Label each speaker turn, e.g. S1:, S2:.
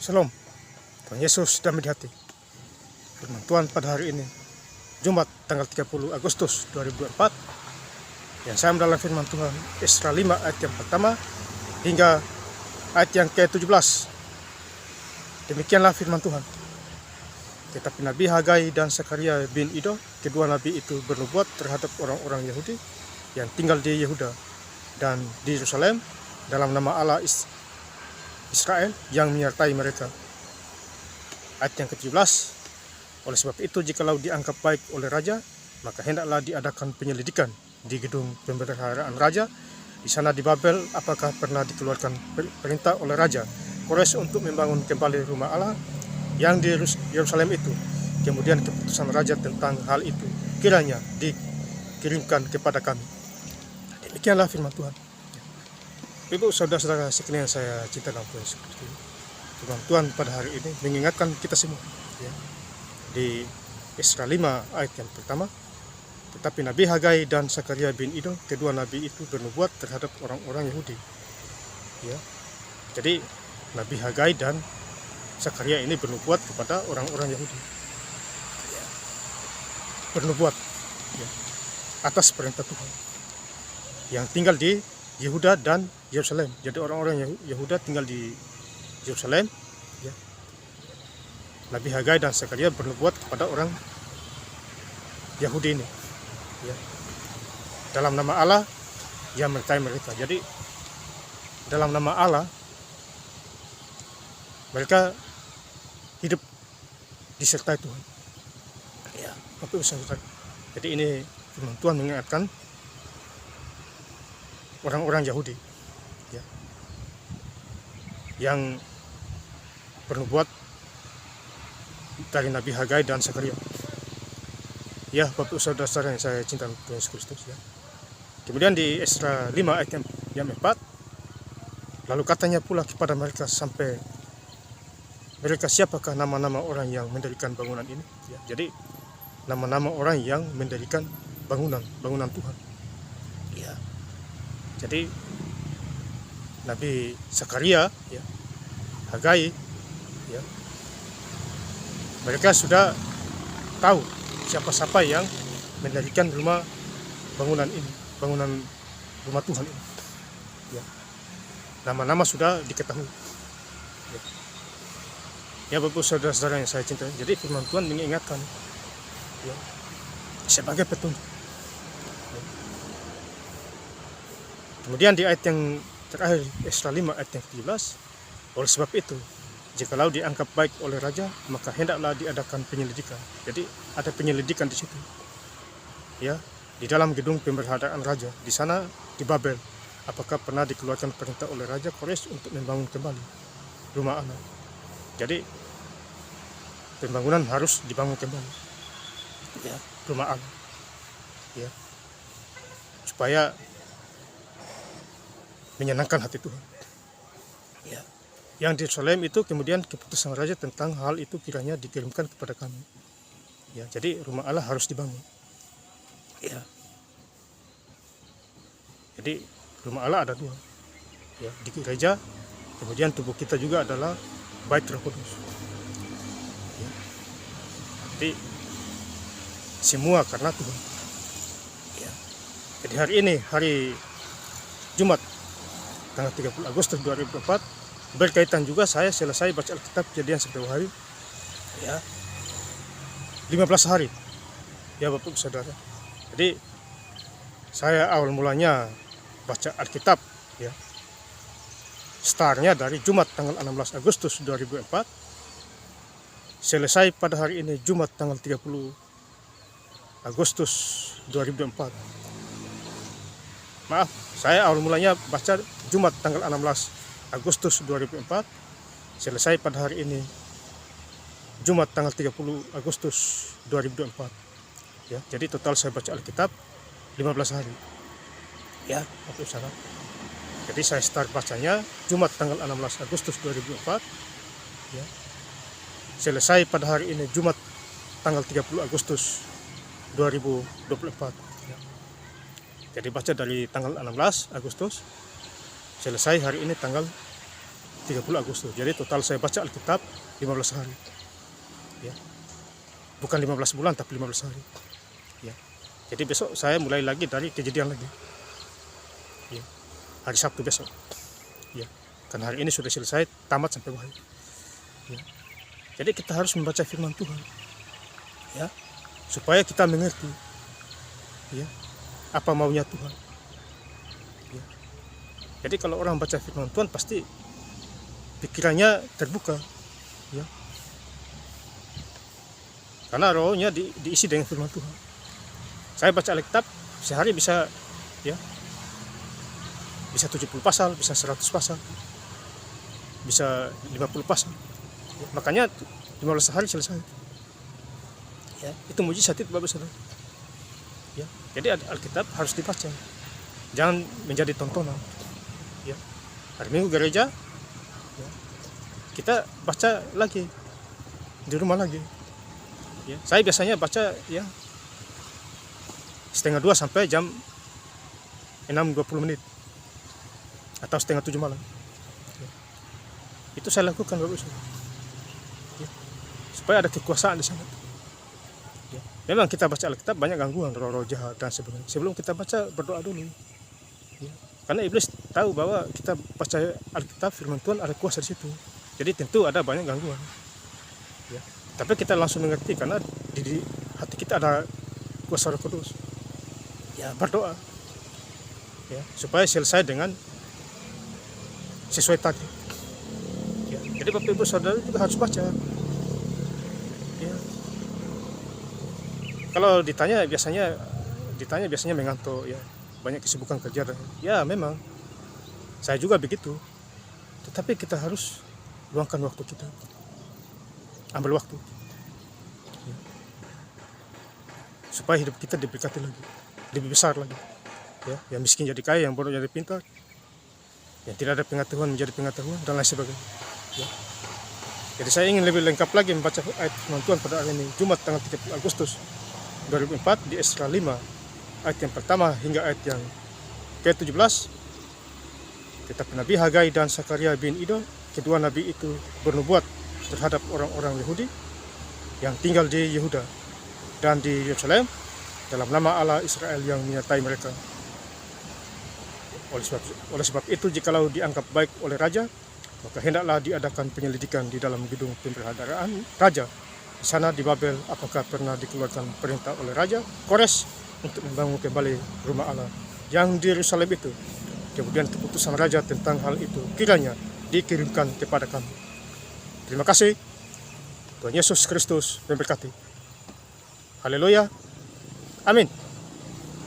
S1: Shalom, Tuhan Yesus damai di hati. Firman Tuhan pada hari ini, Jumat tanggal 30 Agustus 2024, yang saya mendalam firman Tuhan, Esra 5 ayat yang pertama hingga ayat yang ke-17. Demikianlah firman Tuhan. Tetapi Nabi Hagai dan Zakaria bin Ido, kedua nabi itu bernubuat terhadap orang-orang Yahudi yang tinggal di Yehuda dan di Yerusalem dalam nama Allah Israel yang menyertai mereka. Ayat yang ke-17, oleh sebab itu jikalau dianggap baik oleh raja, maka hendaklah diadakan penyelidikan di gedung pemeliharaan raja di sana di Babel, apakah pernah dikeluarkan perintah oleh raja Kores untuk membangun kembali rumah Allah yang di Yerusalem itu. Kemudian keputusan raja tentang hal itu kiranya dikirimkan kepada kami. Demikianlah firman Tuhan. Ibu saudara-saudara sekalian saya cinta dalam Tuhan Yesus Kristus. Firman Tuhan pada hari ini mengingatkan kita semua, ya, di Esra 5 ayat yang pertama. Tetapi Nabi Hagai dan Zakaria bin Ido, kedua nabi itu bernubuat terhadap orang-orang Yahudi. Ya. Jadi Nabi Hagai dan Zakaria ini bernubuat kepada orang-orang Yahudi. Ya. Bernubuat, ya, atas perintah Tuhan yang tinggal di Yehuda dan Yerusalem. Jadi orang-orang Yehuda tinggal di Yerusalem, ya. Nabi Hagai dan Zakaria bernubuat kepada orang Yahudi ini, ya, dalam nama Allah yang menyertai mereka. Jadi dalam nama Allah mereka hidup disertai Tuhan, ya. Bapak Ibu Saudara, jadi ini firman Tuhan mengingatkan orang-orang Yahudi, ya, yang bernubuat dari Nabi Hagai dan Zakaria. Ya, Bapak saudara-saudara yang saya cinta Tuhan Yesus Kristus, ya. Kemudian di Esra 5 ayat yang 4, lalu katanya pula kepada mereka sampai mereka, siapakah nama-nama orang yang mendirikan bangunan ini? Ya, jadi nama-nama orang yang mendirikan bangunan Tuhan. Ya. Jadi Nabi Zakaria, ya, Hagai, ya, mereka sudah tahu siapa-siapa yang mendirikan bangunan rumah Tuhan ini. Ya. Nama-nama sudah diketahui. Ya, Bapak saudara-saudara yang saya cintai. Jadi firman Tuhan mengingatkan, ya, sebagai petunjuk. Kemudian di ayat yang terakhir Esra 5 ayat yang ke-17, oleh sebab itu jikalau dianggap baik oleh raja, maka hendaklah diadakan penyelidikan. Jadi ada penyelidikan di situ, ya, di dalam gedung pemeliharaan raja di sana di Babel, apakah pernah dikeluarkan perintah oleh raja Kores untuk membangun kembali rumah Allah. Jadi pembangunan harus dibangun kembali, ya, rumah Allah, ya, supaya menyenangkan hati Tuhan, ya. Yang di Yerusalem itu kemudian keputusan raja tentang hal itu kiranya dikirimkan kepada kami, ya. Jadi rumah Allah harus dibangun, ya. Jadi rumah Allah ada dua, ya, di gereja, kemudian tubuh kita juga adalah bait Roh Kudus, ya. Jadi semua karena Tuhan, ya. Jadi hari ini, hari Jumat tanggal 30 Agustus 2024, berkaitan juga saya selesai baca Alkitab Kejadian 10 hari, ya, 15 hari, ya Bapak Saudara. Jadi saya awal mulanya baca Alkitab, ya, startnya dari Jumat tanggal 16 Agustus 2004, selesai pada hari ini Jumat tanggal 30 Agustus 2024. Maaf, saya awal mulanya baca Jumat tanggal 16 Agustus 2004, selesai pada hari ini Jumat tanggal 30 Agustus 2024. Ya, jadi total saya baca Alkitab 15 hari. Ya, Bapak Saudara. Jadi saya start bacanya Jumat tanggal 16 Agustus 2004. Ya. Selesai pada hari ini Jumat tanggal 30 Agustus 2024. Ya. Jadi baca dari tanggal 16 Agustus, selesai hari ini tanggal 30 Agustus. Jadi total saya baca Alkitab 15 hari. Ya. Bukan 15 bulan tapi 15 hari. Ya. Jadi besok saya mulai lagi dari Kejadian lagi. Ya. Hari Sabtu besok. Ya. Karena hari ini sudah selesai, tamat sampai Wahyu. Ya. Jadi kita harus membaca firman Tuhan. Ya. Supaya kita mengerti. Ya. Apa maunya Tuhan. Ya. Jadi kalau orang baca firman Tuhan pasti pikirannya terbuka. Ya. Karena rohnya diisi dengan firman Tuhan. Saya baca Alkitab sehari bisa 70 pasal, bisa 100 pasal, bisa 50 pasal. Ya, makanya 15 hari selesai. Ya, itu mujizat itu Bapak Saudara. Ya, jadi Alkitab harus dibaca. Jangan menjadi tontonan. Ya. Hari Minggu gereja, ya, kita baca lagi di rumah lagi. Ya, saya biasanya baca ya 1:30 sampai jam 6:20 atau 6:30 malam. Ya. Itu saya lakukan Bapak Saudara. Ya. Supaya ada kekuasaan di sana. Ya. Memang kita baca Alkitab banyak gangguan, roh-roh jahat dan sebagainya. Sebelum kita baca berdoa dulu. Ya. Karena iblis tahu bahwa kita baca Alkitab firman Tuhan ada kuasa di situ. Jadi tentu ada banyak gangguan. Ya. Tapi kita langsung mengerti karena di hati kita ada kuasa Roh Kudus. Ya, berdoa. Ya, supaya selesai dengan sesuai tadi. Ya, jadi Bapak Ibu Saudara juga harus baca. Ya. Kalau ditanya biasanya mengantuk ya. Banyak kesibukan kerja. Ya, memang saya juga begitu. Tetapi kita harus luangkan waktu kita. Ambil waktu ya. Supaya hidup kita diberkati lagi, lebih besar lagi ya. Yang miskin jadi kaya, yang bodoh jadi pintar, yang tidak ada pengetahuan menjadi pengetahuan dan lain sebagainya ya. Jadi saya ingin lebih lengkap lagi membaca ayat firman Tuhan pada hari ini, Jumat tanggal 30 Agustus 2004 di Esra 5 ayat yang pertama hingga ayat yang ke-17. Tetapi Nabi Hagai dan Sakaria bin Ido, kedua nabi itu bernubuat terhadap orang-orang Yahudi yang tinggal di Yehuda dan di Yerusalem dalam nama Allah Israel yang menyertai mereka. Oleh sebab itu, jikalau dianggap baik oleh raja, maka hendaklah diadakan penyelidikan di dalam gedung pemeliharaan raja. Di sana di Babel, apakah pernah dikeluarkan perintah oleh Raja Kores untuk membangun kembali rumah Allah yang di Yerusalem itu. Kemudian keputusan raja tentang hal itu kiranya dikirimkan kepada kami. Terima kasih. Tuhan Yesus Kristus memberkati. Haleluya. Amin.